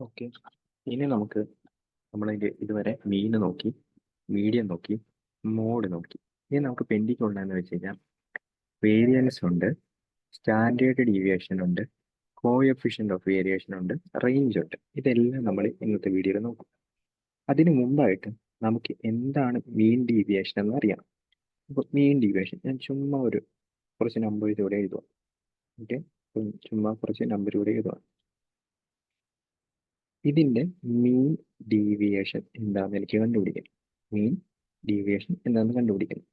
Okay. ഇനി നമുക്ക് നമ്മളതിൻ്റെ ഇതുവരെ മീൻ നോക്കി, മീഡിയം നോക്കി, മോഡ് നോക്കി. ഇനി നമുക്ക് പെൻഡിങ് ഉള്ളതെന്ന് വെച്ച് കഴിഞ്ഞാൽ വേരിയൻസ് ഉണ്ട്, സ്റ്റാൻഡേർഡ് ഡീവിയേഷൻ ഉണ്ട്, കോഎഫിഷ്യൻ്റ് ഓഫ് വേരിയേഷൻ ഉണ്ട്, റേഞ്ച് ഉണ്ട്. ഇതെല്ലാം നമ്മൾ ഇന്നത്തെ വീഡിയോയിൽ നോക്കും. അതിന് മുമ്പായിട്ട് നമുക്ക് എന്താണ് മീൻ ഡീവിയേഷൻ എന്ന് അറിയണം. അപ്പോൾ മീൻ ഡീവിയേഷൻ ഞാൻ ചുമ്മാ കുറച്ച് നമ്പർ ഇതോടെ എഴുതുക. ഓക്കെ, ചുമ്മാ കുറച്ച് നമ്പർ ഇവിടെ എഴുതുക. ഇതിൻ്റെ മീൻ ഡീവിയേഷൻ എന്താണെന്ന് എനിക്ക് കണ്ടുപിടിക്കണം. മീൻ ഡീവിയേഷൻ എന്താണെന്ന് കണ്ടുപിടിക്കണം.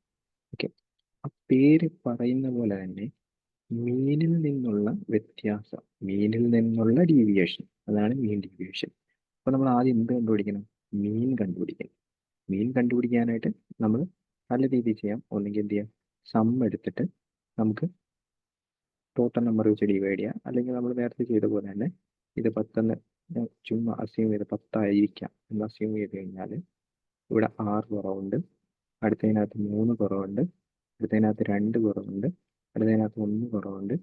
ഓക്കെ, ആ പേര് പറയുന്ന പോലെ തന്നെ മീനിൽ നിന്നുള്ള വ്യത്യാസം, മീനിൽ നിന്നുള്ള ഡീവിയേഷൻ, അതാണ് മീൻ ഡീവിയേഷൻ. അപ്പോൾ നമ്മൾ ആദ്യം എന്ത് കണ്ടുപിടിക്കണം? മീൻ കണ്ടുപിടിക്കണം. മീൻ കണ്ടുപിടിക്കാനായിട്ട് നമ്മൾ പല രീതിയിൽ ചെയ്യാം. ഒന്നെങ്കിൽ എന്ത് ചെയ്യാം, സം എടുത്തിട്ട് നമുക്ക് ടോട്ടൽ നമ്പർ വെച്ച് ഡിവൈഡ് ചെയ്യാം. അല്ലെങ്കിൽ നമ്മൾ നേരത്തെ ചെയ്ത പോലെ തന്നെ ഇത് 10 ചുമ്മാ അസ്യൂം ചെയ്ത് 10 എന്ന് അസ്യൂം ചെയ്ത് കഴിഞ്ഞാൽ ഇവിടെ 6 കുറവുണ്ട്, അടുത്തതിനകത്ത് 3 കുറവുണ്ട്, അടുത്തതിനകത്ത് 2 കുറവുണ്ട്, അടുത്തതിനകത്ത് 1 കുറവുണ്ട്,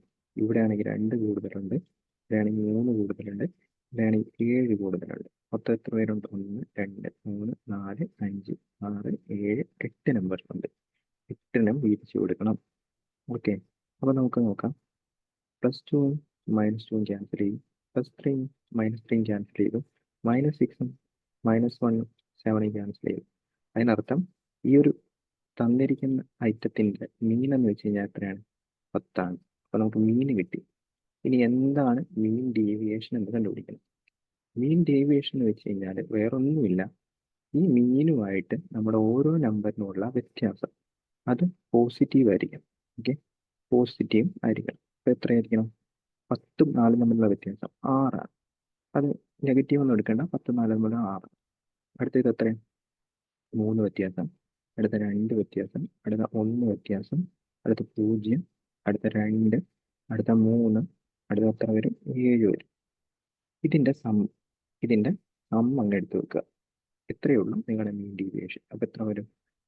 ഇവിടെ ആണെങ്കിൽ 2 കൂടുതലുണ്ട്, ഇവിടെയാണെങ്കിൽ 3 കൂടുതലുണ്ട്, ഇവിടെയാണെങ്കിൽ 7 കൂടുതലുണ്ട്. മൊത്തം എത്ര പേരുണ്ട്? 1 2 3 4 5 6 7 8 നമ്പേഴ്സ് ഉണ്ട്. 8 വീതിച്ചു കൊടുക്കണം. ഓക്കെ, അപ്പോൾ നമുക്ക് നോക്കാം. +2 -2 ക്യാൻസൽ ചെയ്യും, +3 -3 ക്യാൻസൽ ചെയ്തു, -6 -1 7 ക്യാൻസൽ ചെയ്തു. അതിനർത്ഥം ഈ ഒരു തന്നിരിക്കുന്ന ഐറ്റത്തിൻ്റെ മീൻ എന്ന് വെച്ച് കഴിഞ്ഞാൽ എത്രയാണ്? 10 ആണ്. അപ്പോൾ നമുക്ക് മീൻ കിട്ടി. ഇനി എന്താണ് മീൻ ഡീവിയേഷൻ എന്ന് കണ്ടുപിടിക്കണം. മീൻ ഡീവിയേഷൻ എന്ന് വെച്ച് കഴിഞ്ഞാൽ വേറൊന്നുമില്ല, ഈ മീനുമായിട്ട് നമ്മുടെ ഓരോ നമ്പറിനുമുള്ള വ്യത്യാസം അത് പോസിറ്റീവ് ആയിരിക്കണം. ഓക്കെ, പോസിറ്റീവ് ആയിരിക്കണം. അപ്പോൾ എത്രയായിരിക്കണം? 10ഉം 4ഉം തമ്മിലുള്ള വ്യത്യാസം 6 ആണ്. അത് നെഗറ്റീവ് ഒന്നും എടുക്കേണ്ട, 10 4 തമ്മിൽ 6. അടുത്തത് എത്രയാണ്? 3 വ്യത്യാസം, അടുത്ത 2 വ്യത്യാസം, അടുത്ത 1 വ്യത്യാസം, അടുത്ത 0, അടുത്ത 2, അടുത്ത 3, അടുത്ത എത്ര വരും? 7 വരും. ഇതിൻ്റെ സം അങ്ങ് എടുത്ത് വെക്കുക. എത്രയേ ഉള്ളൂ നിങ്ങളുടെ മീൻ ഡീവിയേഷൻ. അപ്പോൾ എത്ര വരും?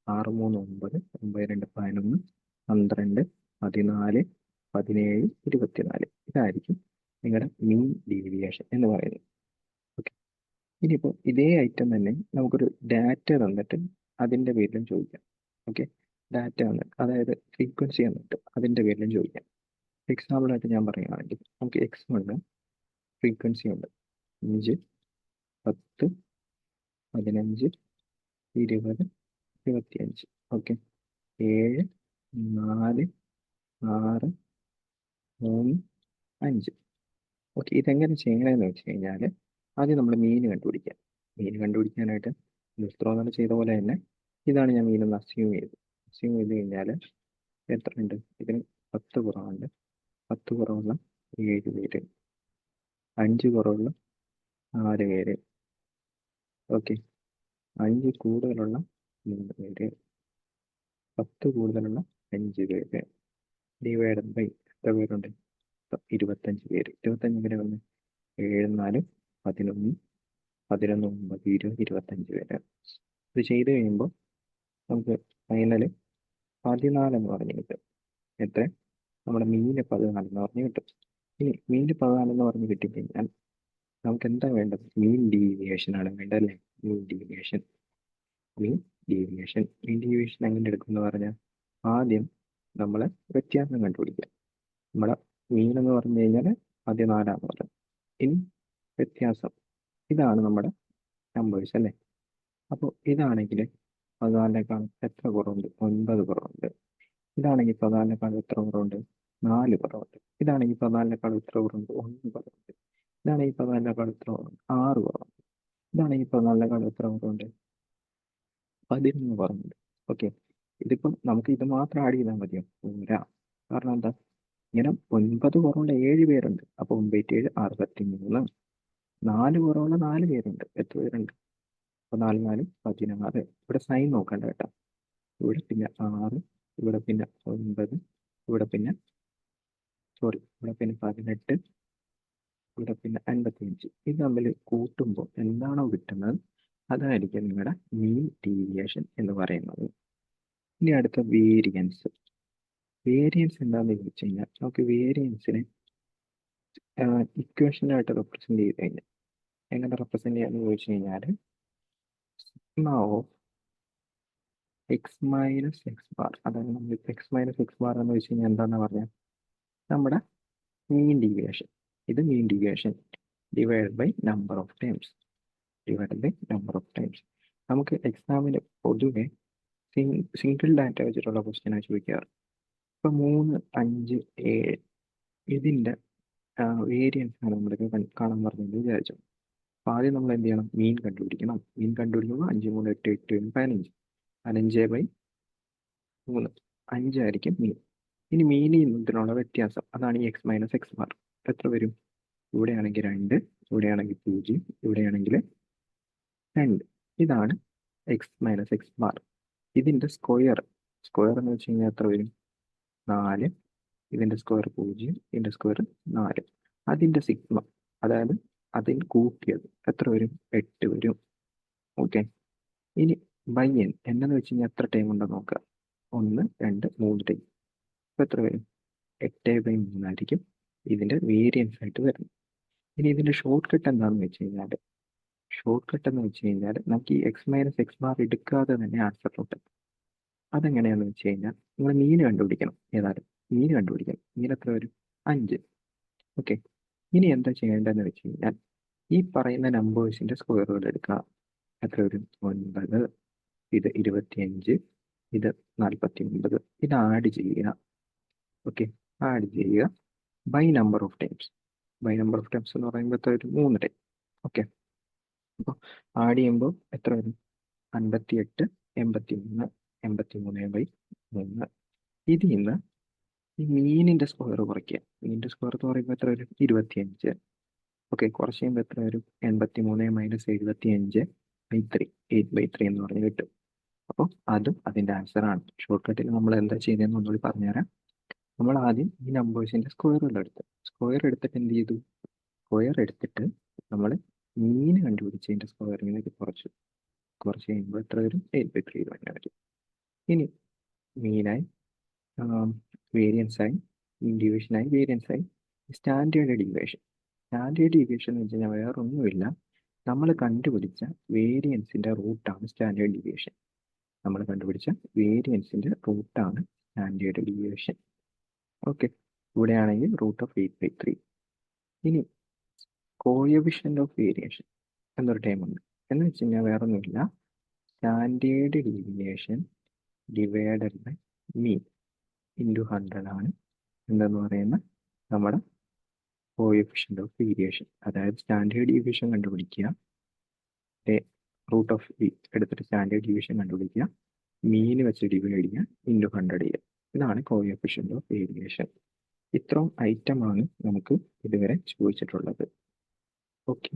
6 3 9, 9 2 11, 12, 14, 17, 24. ഇതായിരിക്കും നിങ്ങളുടെ മീൻ ഡീവിയേഷൻ എന്ന് പറയുന്നത്. ഓക്കെ, ഇനിയിപ്പോൾ ഇതേ ഐറ്റം തന്നെ നമുക്കൊരു ഡാറ്റ തന്നിട്ട് അതിൻ്റെ പേരിലും ചോദിക്കാം. ഓക്കെ, ഡാറ്റ തന്നിട്ട്, അതായത് ഫ്രീക്വൻസി തന്നിട്ട് അതിൻ്റെ പേരിലും ചോദിക്കാം. എക്സാമ്പിളായിട്ട് ഞാൻ പറയുകയാണെങ്കിൽ നമുക്ക് x1 ഫ്രീക്വൻസി ഉണ്ട് 5 10 15 20 25. ഓക്കെ, 7 4 6 3 5. ഓക്കെ, ഇതെങ്ങനെ ചെയ്യണമെന്ന് വെച്ച് കഴിഞ്ഞാൽ ആദ്യം നമ്മൾ മീൻ കണ്ടുപിടിക്കാം. മീൻ കണ്ടുപിടിക്കാനായിട്ട് ന്യൂസ്ത്രോന്ന് ചെയ്ത പോലെ തന്നെ ഇതാണ് ഞാൻ മീനൊന്ന് അസ്യൂം ചെയ്ത് കഴിഞ്ഞാൽ എത്ര ഉണ്ട്? ഇതിന് 10 കുറവുണ്ട്, 10 കുറവുള്ള 7 പേര്, 5 കുറവുള്ള 4 പേര്, ഓക്കെ, 5 കൂടുതലുള്ള 3 പേര്, 10 കൂടുതലുള്ള 5 പേര്, ഡിവൈഡഡ് ബൈ എത്ര പേരുണ്ട്? 25 പേര്. 25 എങ്ങനെ വന്ന്? 7 4 11 11 9 20 25 പേര്. ഇത് ചെയ്ത് കഴിയുമ്പോൾ നമുക്ക് ഫൈനൽ 14 എന്ന് പറഞ്ഞ് കിട്ടും. എത്ര? നമ്മുടെ മീന് 14 എന്ന് പറഞ്ഞ് കിട്ടും. ഇനി മീന് 14 എന്ന് പറഞ്ഞ് കിട്ടിക്കഴിഞ്ഞാൽ നമുക്ക് എന്താ വേണ്ടത്? മീൻ ഡീവിയേഷൻ ആണ് വേണ്ടത്, അല്ലേ? Mean deviation. മീൻ ഡീവിയേഷൻ എങ്ങനെ എടുക്കും എന്ന് പറഞ്ഞാൽ ആദ്യം നമ്മൾ വ്യത്യാസം കണ്ടുപിടിക്കുക. നമ്മുടെ മീൻ എന്ന് പറഞ്ഞു കഴിഞ്ഞാൽ ആദ്യം 4 പറഞ്ഞു. ഇനി വ്യത്യാസം, ഇതാണ് നമ്മുടെ നമ്പേഴ്സ്, അല്ലേ? അപ്പോൾ ഇതാണെങ്കിൽ 14 എത്ര കുറവുണ്ട്? 9 കുറവുണ്ട്. ഇതാണെങ്കിൽ 14 എത്ര കുറവുണ്ട്? 4 കുറവുണ്ട്. ഇതാണെങ്കിൽ 14 എത്ര കുറവുണ്ട്? 1 കുറവുണ്ട്. ഇതാണെങ്കിൽ 14 എത്ര കുറവുണ്ട്? 6 കുറവുണ്ട്. ഇതാണെങ്കിൽ 14 എത്ര കുറവുണ്ട്? 11 കുറവുണ്ട്. ഓക്കെ, ഇതിപ്പം നമുക്ക് ഇത് മാത്രം ആഡ് ചെയ്താൽ മതിയോ? പോരാ. കാരണം എന്താ? ഇങ്ങനെ 9 കുറവുള്ള 7 പേരുണ്ട്. അപ്പോൾ 9 7 63. 4 കുറവുള്ള 4 പേരുണ്ട്. എത്ര പേരുണ്ട്? അപ്പോൾ 4 4 16. ഇവിടെ സൈൻ നോക്കണ്ട കേട്ടോ. ഇവിടെ പിന്നെ 6, ഇവിടെ പിന്നെ 9, ഇവിടെ പിന്നെ ഇവിടെ പിന്നെ 18, ഇവിടെ പിന്നെ 55. ഇത് തമ്മിൽ കൂട്ടുമ്പോൾ എന്താണോ കിട്ടുന്നത് അതായിരിക്കും നിങ്ങളുടെ മീൻ ഡീവിയേഷൻ എന്ന് പറയുന്നത്. ഇനി അടുത്ത വേരിയൻസ്. വേരിയൻസ് എന്താണെന്ന് ചോദിച്ചു കഴിഞ്ഞാൽ നമുക്ക് വേരിയൻസിനെ ഇക്വേഷനായിട്ട് റെപ്രസെൻറ്റ് ചെയ്ത് കഴിഞ്ഞാൽ എങ്ങനെ റെപ്രസെന്റ് ചെയ്യാന്ന് ചോദിച്ചു കഴിഞ്ഞാൽ sigma of X minus X bar, അതായത് നമ്മൾ എക്സ് മൈനസ് എക്സ് ബാർ എന്ന് വെച്ച് കഴിഞ്ഞാൽ എന്താണെന്ന് പറഞ്ഞാൽ നമ്മുടെ മീൻ ഡീവിയേഷൻ. ഇത് mean deviation divide by number of times, നമുക്ക് എക്സാമിന് പൊതുവെ സിംഗിൾ ഡാറ്റ വെച്ചിട്ടുള്ള ക്വസ്റ്റ്യനാണ് ചോദിക്കാറ്. ഇപ്പം 3, 5, 7 ഇതിൻ്റെ വേരിയൻസ് ആണ് നമ്മൾക്ക് കാണാൻ പറഞ്ഞത് വിചാരിച്ചു. അപ്പോൾ ആദ്യം നമ്മൾ എന്ത് ചെയ്യണം? മീൻ കണ്ടുപിടിക്കണം. മീൻ കണ്ടുപിടിക്കുമ്പോൾ 5, 3, 8, 8, 15, 15/3 5 മീൻ. ഇനി മീനിൽ നിന്നുള്ള വ്യത്യാസം, അതാണ് ഈ എക്സ് മൈനസ് എക്സ് ബാർ. എത്ര വരും? ഇവിടെയാണെങ്കിൽ 2, ഇവിടെയാണെങ്കിൽ 0, ഇവിടെയാണെങ്കിൽ 2. ഇതാണ് എക്സ് മൈനസ് എക്സ് ബാർ. ഇതിൻ്റെ സ്ക്വയർ എന്ന് വെച്ച് കഴിഞ്ഞാൽ എത്ര വരും? 4. ഇതിൻ്റെ സ്ക്വയർ 0, ഇതിൻ്റെ സ്ക്വയർ 4. അതിൻ്റെ സിഗ്മ, അതായത് അതിൽ കൂട്ടിയത് എത്ര വരും? 8 വരും. ഓക്കെ. ഇനി ബൈ എൻ എന്നു വെച്ച് കഴിഞ്ഞാൽ എത്ര ടൈം ഉണ്ടെന്ന് നോക്കുക. 1, 2, 3 ടൈം. അപ്പോൾ എത്ര വരും? 8/3 ആയിരിക്കും ഇതിൻ്റെ വേരിയൻസ് ആയിട്ട് വരുന്നത്. ഇനി ഇതിൻ്റെ ഷോർട്ട് കട്ട് എന്താണെന്ന് വെച്ച് കഴിഞ്ഞാൽ, നമുക്ക് ഈ എക്സ് മൈനസ് എക്സ് ബാർ എടുക്കാതെ തന്നെ ആൻസറിലോട്ട്. അതെങ്ങനെയാണെന്ന് വെച്ച് കഴിഞ്ഞാൽ നിങ്ങൾ മീൻ കണ്ടുപിടിക്കണം. ഏതായാലും മീൻ കണ്ടുപിടിക്കണം. മീൻ എത്ര വരും? 5. ഓക്കെ. ഇനി എന്താ ചെയ്യേണ്ടതെന്ന് വെച്ച് കഴിഞ്ഞാൽ ഈ പറയുന്ന നമ്പേഴ്സിൻ്റെ സ്ക്വയറുകൾ എടുക്കുക. എത്ര വരും? 9, ഇത് 25, ഇത് 49. ഇത് ആഡ് ചെയ്യുക. ഓക്കെ, ആഡ് ചെയ്യുക ബൈ നമ്പർ ഓഫ് ടൈംസ്. എന്ന് പറയുമ്പോൾ എത്ര വരും? 3 ടൈം. ഓക്കെ. അപ്പോൾ ആഡ് ചെയ്യുമ്പോൾ എത്ര വരും? 58, 83, 83/3. ഇതിൽ നിന്ന് ഈ മീനിൻ്റെ സ്ക്വയർ കുറയ്ക്കുക. മീനിൻ്റെ സ്ക്വയർ എന്ന് പറയുമ്പോൾ എത്ര വരും? 25. ഓക്കെ, കുറച്ച് കഴിയുമ്പോൾ എത്ര വരും? 83 - 75/3, 8/3 എന്ന് പറഞ്ഞ് കിട്ടും. അപ്പോൾ അതും അതിൻ്റെ ആൻസറാണ്. ഷോർട്ട് കട്ടിൽ നമ്മൾ എന്താ ചെയ്തതെന്ന് ഒന്നുകൂടി പറഞ്ഞുതരാം. നമ്മൾ ആദ്യം ഈ നമ്പേഴ്സിൻ്റെ സ്ക്വയറുകൾ എടുത്തിട്ട് എന്ത് ചെയ്തു? സ്ക്വയർ എടുത്തിട്ട് നമ്മൾ മീൻ കണ്ടുപിടിച്ചതിൻ്റെ സ്ക്വയറിൽ ഇത് കുറച്ച് കഴിയുമ്പോൾ എത്ര വരും? 8/3 തന്നെ വരും. ഇനി മീനായി, വേരിയൻസായി, ഡിവിഷനായി, വേരിയൻസായി, സ്റ്റാൻഡേർഡ് ഡീവിയേഷൻ എന്ന് വെച്ച് കഴിഞ്ഞാൽ വേറൊന്നുമില്ല, നമ്മൾ കണ്ടുപിടിച്ച വേരിയൻസിൻ്റെ റൂട്ടാണ് standard deviation. Standard deviation. Okay, ഇവിടെയാണെങ്കിൽ √8/3. ഇനി കോഎഫിഷ്യൻ്റ് ഓഫ് വേരിയേഷൻ എന്നൊരു ടൈം ഉണ്ട്. എന്ന് വെച്ച് കഴിഞ്ഞാൽ വേറൊന്നുമില്ല, standard deviation divided by mean into 100 ആണ് എന്തെന്ന് പറയുന്ന നമ്മുടെ കോഎഫിഷ്യൻ്റ് ഓഫ് വേരിയേഷൻ. അതായത് സ്റ്റാൻഡേർഡ് ഡീവിയേഷൻ കണ്ടുപിടിക്കുക, √8 എടുത്തിട്ട് സ്റ്റാൻഡേർഡ് ഡീവിയേഷൻ കണ്ടുപിടിക്കുക, മീൻ വെച്ച് ഡിവൈഡ് ചെയ്യുക, ഇൻറ്റു 100 ചെയ്യുക. ഇതാണ് കോഎഫിഷ്യൻ്റ് ഓഫ് വേരിയേഷൻ. ഇത്രയും ഐറ്റമാണ് നമുക്ക് ഇതുവരെ ചോദിച്ചിട്ടുള്ളത്. ഓക്കെ.